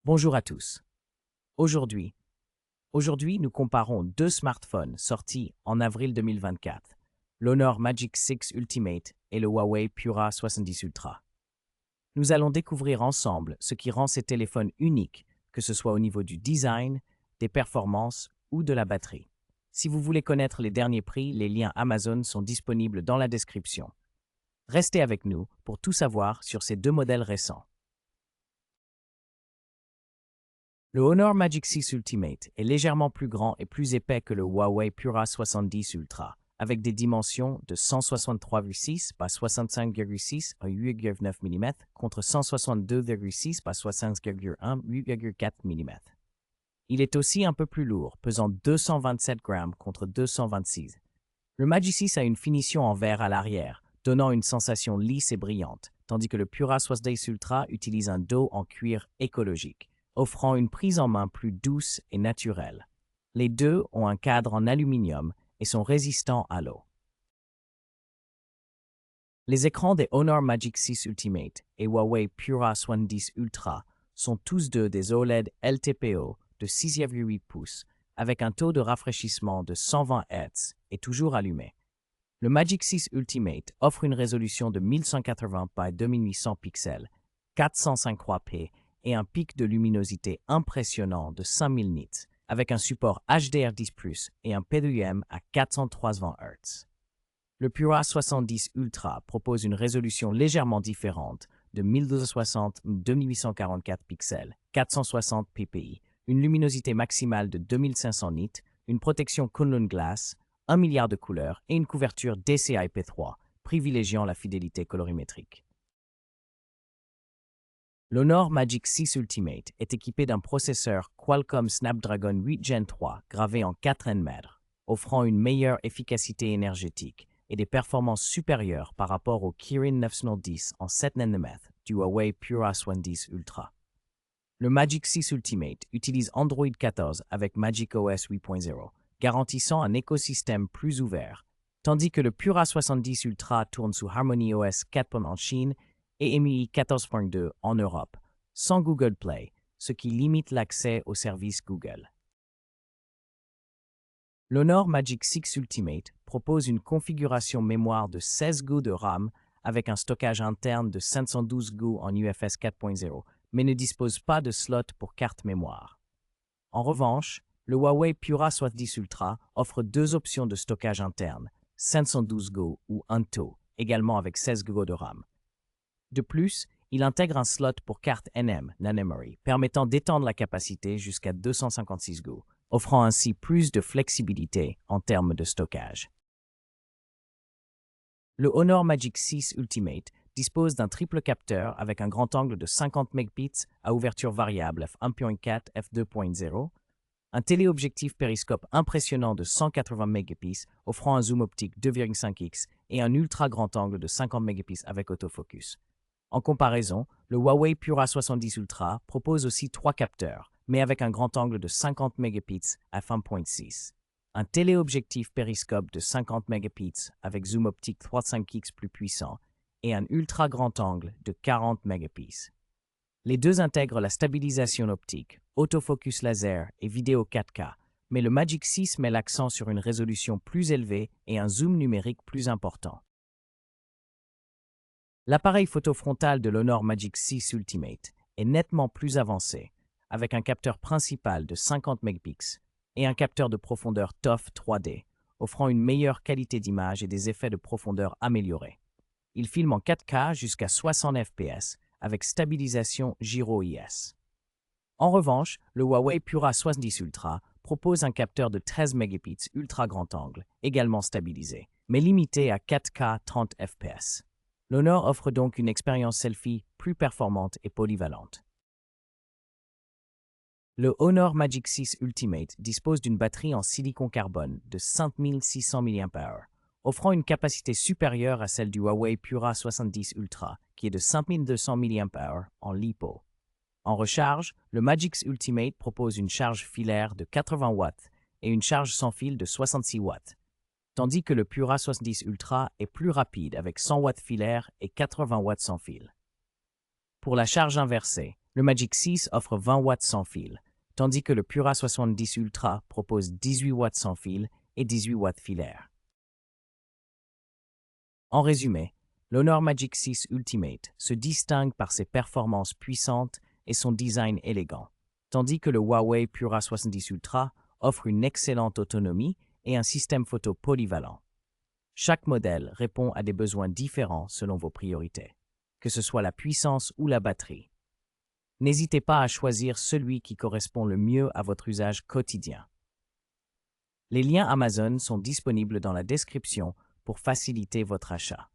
Bonjour à tous. Aujourd'hui, nous comparons deux smartphones sortis en avril 2024, l'Honor Magic 6 Ultimate et le Huawei Pura 70 Ultra. Nous allons découvrir ensemble ce qui rend ces téléphones uniques, que ce soit au niveau du design, des performances ou de la batterie. Si vous voulez connaître les derniers prix, les liens Amazon sont disponibles dans la description. Restez avec nous pour tout savoir sur ces deux modèles récents. Le Honor Magic 6 Ultimate est légèrement plus grand et plus épais que le Huawei Pura 70 Ultra, avec des dimensions de 163,6 par 65,6 à 8,9 mm contre 162,6 par 65,1 8,4 mm. Il est aussi un peu plus lourd, pesant 227 grammes contre 226. Le Magic 6 a une finition en verre à l'arrière, donnant une sensation lisse et brillante, tandis que le Pura 70 Ultra utilise un dos en cuir écologique, offrant une prise en main plus douce et naturelle. Les deux ont un cadre en aluminium et sont résistants à l'eau. Les écrans des Honor Magic 6 Ultimate et Huawei Pura 70 Ultra sont tous deux des OLED LTPO de 6,8 pouces avec un taux de rafraîchissement de 120 Hz et toujours allumé. Le Magic 6 Ultimate offre une résolution de 1180 par 2800 pixels, 453p et un pic de luminosité impressionnant de 5000 nits, avec un support HDR10+, et un PWM à 430 Hz. Le Pura 70 Ultra propose une résolution légèrement différente de 1260 x 2844 pixels, 460 ppi, une luminosité maximale de 2500 nits, une protection Kunlun Glass, 1 milliard de couleurs et une couverture DCI-P3, privilégiant la fidélité colorimétrique. L'Honor Magic 6 Ultimate est équipé d'un processeur Qualcomm Snapdragon 8 Gen 3 gravé en 4 nm, offrant une meilleure efficacité énergétique et des performances supérieures par rapport au Kirin 910 en 7 nm du Huawei Pura 70 Ultra. Le Magic 6 Ultimate utilise Android 14 avec Magic OS 8.0, garantissant un écosystème plus ouvert, tandis que le Pura 70 Ultra tourne sous Harmony OS 4 en Chine et MIUI 14.2 en Europe, sans Google Play, ce qui limite l'accès aux services Google. L'Honor Magic 6 Ultimate propose une configuration mémoire de 16 Go de RAM avec un stockage interne de 512 Go en UFS 4.0, mais ne dispose pas de slot pour carte mémoire. En revanche, le Huawei Pura 70 Ultra offre deux options de stockage interne, 512 Go ou UNTO, également avec 16 Go de RAM. De plus, il intègre un slot pour carte NM, Non-Memory, permettant d'étendre la capacité jusqu'à 256 Go, offrant ainsi plus de flexibilité en termes de stockage. Le Honor Magic 6 Ultimate dispose d'un triple capteur avec un grand angle de 50 mégapixels à ouverture variable f1.4 f2.0, un téléobjectif périscope impressionnant de 180 mégapixels offrant un zoom optique 2,5x et un ultra grand angle de 50 mégapixels avec autofocus. En comparaison, le Huawei Pura 70 Ultra propose aussi trois capteurs, mais avec un grand angle de 50 mégapixels à f1.6, un téléobjectif périscope de 50 mégapixels avec zoom optique 3,5x plus puissant et un ultra grand angle de 40 mégapixels. Les deux intègrent la stabilisation optique, autofocus laser et vidéo 4K, mais le Magic 6 met l'accent sur une résolution plus élevée et un zoom numérique plus important. L'appareil photo frontal de l'Honor Magic 6 Ultimate est nettement plus avancé, avec un capteur principal de 50 mégapixels et un capteur de profondeur TOF 3D, offrant une meilleure qualité d'image et des effets de profondeur améliorés. Il filme en 4K jusqu'à 60 fps avec stabilisation gyro-IS. En revanche, le Huawei Pura 70 Ultra propose un capteur de 13 mégapixels ultra grand angle, également stabilisé, mais limité à 4K 30 fps. L'Honor offre donc une expérience selfie plus performante et polyvalente. Le Honor Magic 6 Ultimate dispose d'une batterie en silicon carbone de 5600 mAh, offrant une capacité supérieure à celle du Huawei Pura 70 Ultra, qui est de 5200 mAh en LiPo. En recharge, le Magic Ultimate propose une charge filaire de 80 watts et une charge sans fil de 66 watts, tandis que le Pura 70 Ultra est plus rapide avec 100 watts filaire et 80 watts sans fil. Pour la charge inversée, Le Magic 6 offre 20 watts sans fil, tandis que le Pura 70 Ultra propose 18 watts sans fil et 18 watts filaires. En résumé, l'Honor Magic 6 Ultimate se distingue par ses performances puissantes et son design élégant, tandis que le Huawei Pura 70 Ultra offre une excellente autonomie et un système photo polyvalent. Chaque modèle répond à des besoins différents selon vos priorités, que ce soit la puissance ou la batterie. N'hésitez pas à choisir celui qui correspond le mieux à votre usage quotidien. Les liens Amazon sont disponibles dans la description pour faciliter votre achat.